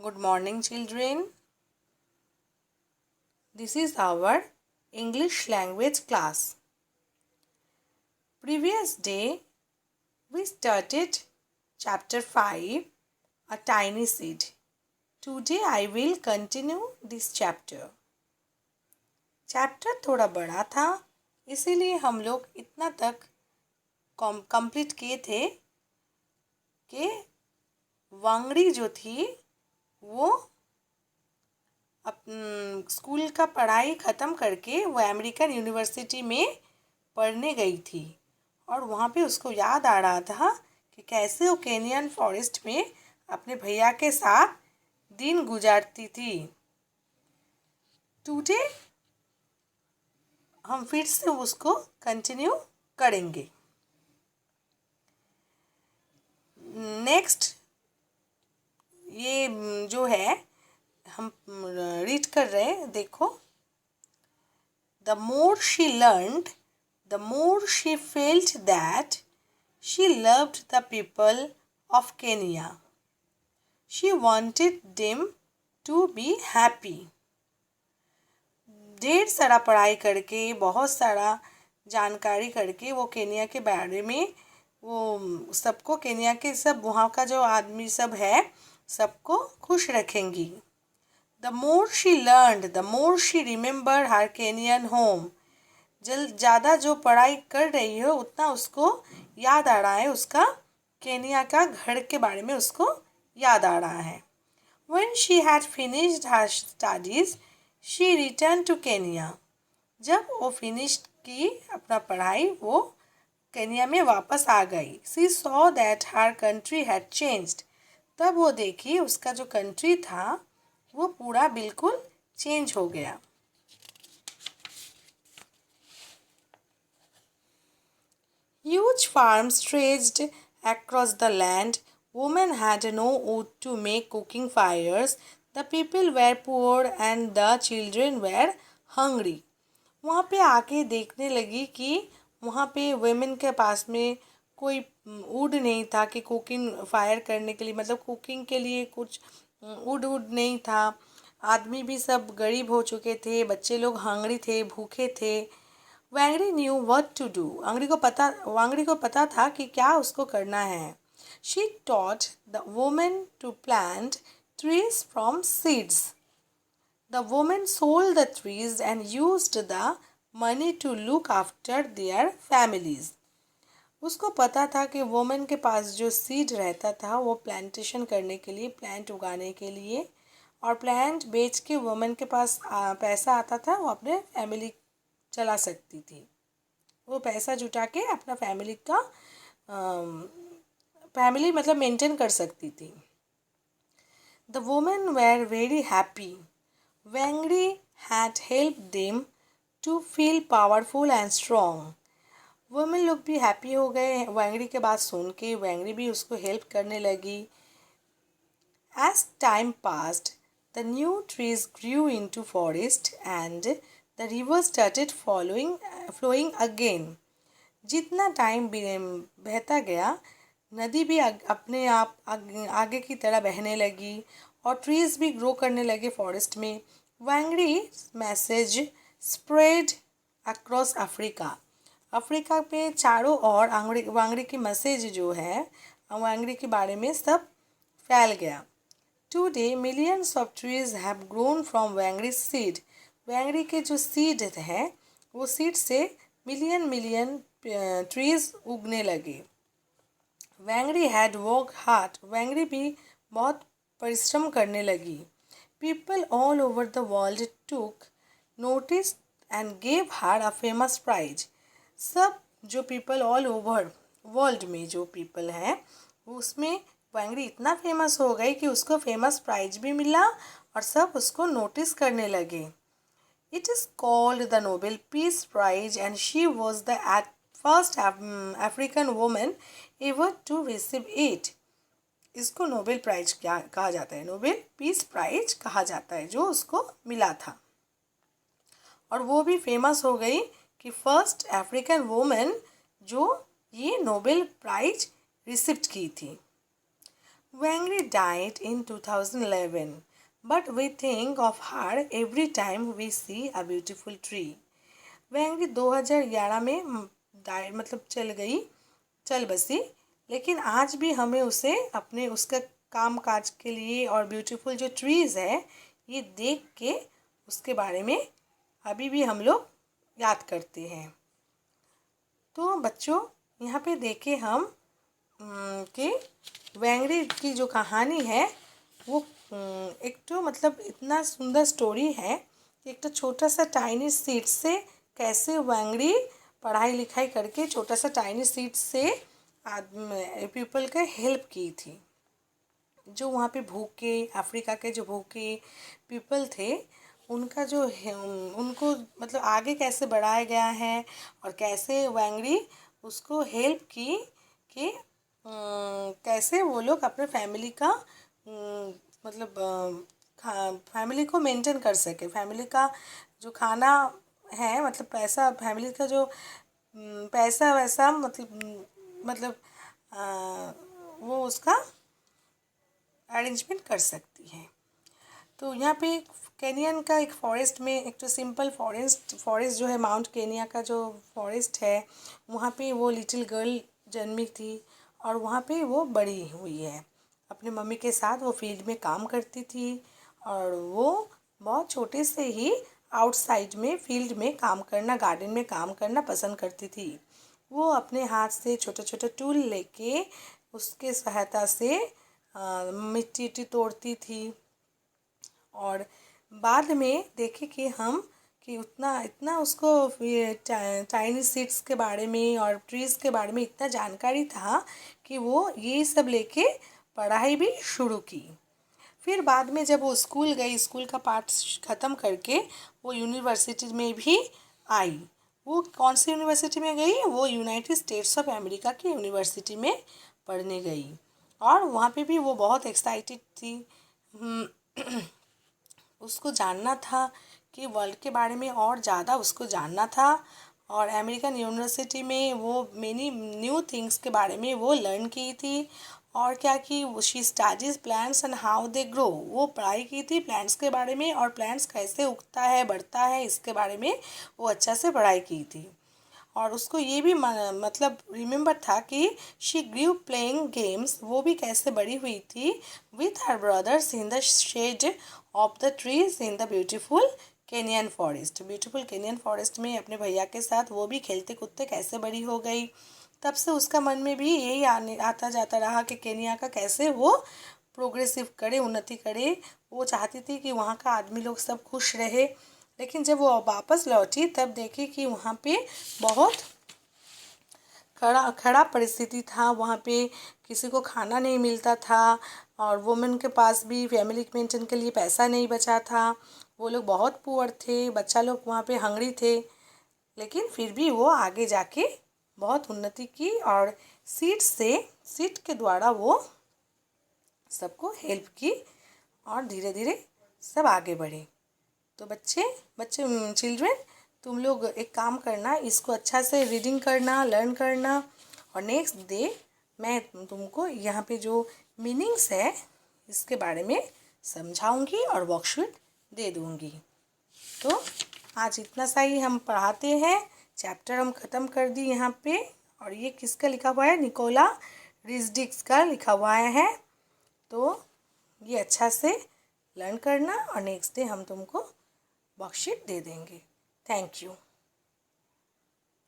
Good morning, children. This is our English language class. Previous day, we started chapter 5, A Tiny Seed. Today, I will continue this chapter. Chapter थोड़ा बड़ा था, इसीलिए हम लोग इतना तक कंप्लीट किए थे कि वांगड़ी जो थी वो स्कूल का पढ़ाई ख़त्म करके वो अमेरिकन यूनिवर्सिटी में पढ़ने गई थी और वहाँ पे उसको याद आ रहा था कि कैसे वो केनियन फॉरेस्ट में अपने भैया के साथ दिन गुजारती थी। टुडे हम फिर से उसको कंटिन्यू करेंगे। नेक्स्ट ये जो है हम रीड कर रहे हैं, देखो। The more she learned the more she felt that she loved the people of Kenya. She wanted them to be happy. ढेर सारा पढ़ाई करके, बहुत सारा जानकारी करके वो केनिया के बारे में वो सबको, केनिया के सब वहाँ का जो आदमी सब है सबको खुश रखेंगी। The more she learned the more she remember her Kenyon home. ज़्यादा जो पढ़ाई कर रही है उतना उसको याद आ रहा है, उसका केनिया का घर के बारे में उसको याद आ रहा है। When she had finished her studies, she returned to Kenya. जब वो फिनिश की अपना पढ़ाई वो केनिया में वापस आ गई। She saw that her country had changed. तब वो देखी उसका जो कंट्री था वो पूरा बिल्कुल चेंज हो गया। Huge farms stretched across the land. Women had no wood to make cooking fires. The people were poor and the children were hungry. वहाँ पे आके देखने लगी कि वहाँ पे वुमेन के पास में कोई वुड नहीं था कि कुकिंग फायर करने के लिए, मतलब कुकिंग के लिए कुछ वुड नहीं था। आदमी भी सब गरीब हो चुके थे, बच्चे लोग हंगरी थे, भूखे थे। Wangari knew what to do. Wangari को पता था कि क्या उसको करना है। She taught the women to plant trees from seeds. The women sold the trees and used the money to look after their families. उसको पता था कि वुमेन के पास जो सीड रहता था वो प्लांटेशन करने के लिए, प्लांट उगाने के लिए, और प्लांट बेच के वुमेन के पास पैसा आता था, वो अपने फैमिली चला सकती थी। वो पैसा जुटा के अपना फैमिली मतलब मेंटेन कर सकती थी। The women were very happy. Wangari had help them to feel powerful and strong. Women लोग भी हैप्पी हो गए वांगड़ी के बात सुन के। वांगड़ी भी उसको हेल्प करने लगी। As time passed the new trees grew into forest and the river started flowing again. जितना टाइम बहता गया नदी भी अपने आप आगे की तरह बहने लगी और ट्रीज भी ग्रो करने लगे फॉरेस्ट में। Wangari message spread across Africa. Africa पे चारों ओर वांगड़ी की मैसेज जो है वांगड़ी के बारे में सब फैल गया। Today millions of trees have grown from Wangari seed. Wangari के जो सीड है वो सीड से मिलियन ट्रीज उगने लगे। Wangari had work hard. Wangari भी बहुत परिश्रम करने लगी। People all over the world took notice and gave her a famous prize. सब जो पीपल ऑल ओवर वर्ल्ड में जो पीपल हैं उसमें वांगड़ी इतना फेमस हो गई कि उसको फेमस प्राइज भी मिला और सब उसको नोटिस करने लगे। It is called the Nobel Peace Prize and she was the first African woman ever to receive it. इसको नोबेल प्राइज क्या कहा जाता है? नोबेल पीस प्राइज कहा जाता है जो उसको मिला था। और वो भी फेमस हो गई कि फर्स्ट अफ्रीकन वुमेन जो ये नोबेल प्राइज रिसीव की थी। Wangari died in 2011, but we think of her every time we see a beautiful tree. वेंगरी 2011 में मतलब चल बसी, लेकिन आज भी हमें उसे अपने उसका काम काज के लिए और ब्यूटीफुल जो ट्रीज़ है ये देख के उसके बारे में अभी भी हम लोग याद करते हैं। तो बच्चों यहाँ पे देखें हम कि वेंगरी की जो कहानी है वो एक तो मतलब इतना सुंदर स्टोरी है कि एक तो छोटा सा टाइनी सीड से कैसे वेंगरी पढ़ाई लिखाई करके छोटा सा टाइनी सीड से पीपल का हेल्प की थी। जो वहाँ पे भूखे अफ्रीका के जो भूखे पीपल थे उनका जो उनको मतलब आगे कैसे बढ़ाया गया है और कैसे वेंगरी उसको हेल्प की कि कैसे वो लोग अपने फैमिली का मतलब फैमिली को मेंटेन कर सके। फैमिली का जो खाना है मतलब पैसा फैमिली का जो पैसा वैसा मतलब वो उसका अरेंजमेंट कर सकती है। तो यहाँ पे केनियन का एक फॉरेस्ट में एक तो सिंपल फॉरेस्ट जो है माउंट केनिया का जो फॉरेस्ट है वहाँ पे वो लिटिल गर्ल जन्मी थी और वहाँ पे वो बड़ी हुई है। अपने मम्मी के साथ वो फील्ड में काम करती थी और वो बहुत छोटे से ही आउटसाइड में फील्ड में काम करना गार्डन में काम करना पसंद करती थी। वो अपने हाथ से छोटे छोटे टूल लेके उसके सहायता से मिट्टी तोड़ती थी और बाद में देखे कि हम कि उतना इतना उसको चाइनीज सीड्स के बारे में और ट्रीज़ के बारे में इतना जानकारी था कि वो ये सब लेके पढ़ाई भी शुरू की। फिर बाद में जब वो स्कूल गई स्कूल का पाठ ख़त्म करके वो यूनिवर्सिटी में भी आई। वो कौन सी यूनिवर्सिटी में गई? वो यूनाइटेड स्टेट्स ऑफ अमेरिका की यूनिवर्सिटी में पढ़ने गई और वहाँ पे भी वो बहुत एक्साइटेड थी। उसको जानना था कि वर्ल्ड के बारे में और ज़्यादा उसको जानना था और अमेरिकन यूनिवर्सिटी में वो मेनी न्यू थिंग्स के बारे में वो लर्न की थी। और क्या कि she studies plants and how they grow. वो पढ़ाई की थी प्लांट्स के बारे में और प्लांट्स कैसे उगता है बढ़ता है इसके बारे में वो अच्छा से पढ़ाई की थी। और उसको ये भी मतलब रिमेम्बर था कि शी ग्रू प्लेइंग गेम्स। वो भी कैसे बड़ी हुई थी with her brothers in the shade of the trees in the beautiful canyon forest. Beautiful canyon forest में अपने भैया के साथ वो भी खेलते कूदते कैसे बड़ी हो गई। तब से उसका मन में भी यही आता जाता रहा कि केनिया का कैसे वो प्रोग्रेसिव करे उन्नति करे। वो चाहती थी कि वहाँ का आदमी लोग सब खुश रहे। लेकिन जब वो वापस लौटी तब देखी कि वहाँ पे बहुत खड़ा परिस्थिति था। वहाँ पे किसी को खाना नहीं मिलता था और वुमेन के पास भी फैमिली मेंटेन के लिए पैसा नहीं बचा था। वो लोग बहुत पुअर थे, बच्चा लोग वहाँ पे हंगरी थे। लेकिन फिर भी वो आगे जाके बहुत उन्नति की और सीट के द्वारा वो सबको हेल्प की और धीरे धीरे सब आगे बढ़े। तो बच्चे चिल्ड्रन तुम लोग एक काम करना इसको अच्छा से रीडिंग करना लर्न करना और नेक्स्ट डे मैं तुमको यहाँ पे जो मीनिंग्स है इसके बारे में समझाऊंगी और वर्कशीट दे दूंगी। तो आज इतना सा ही हम पढ़ाते हैं। चैप्टर हम ख़त्म कर दी यहाँ पे। और ये किसका लिखा हुआ है? निकोला रिजडिक्स का लिखा हुआ है। तो ये अच्छा से लर्न करना और नेक्स्ट डे हम तुमको वर्कशीट दे देंगे। Thank you.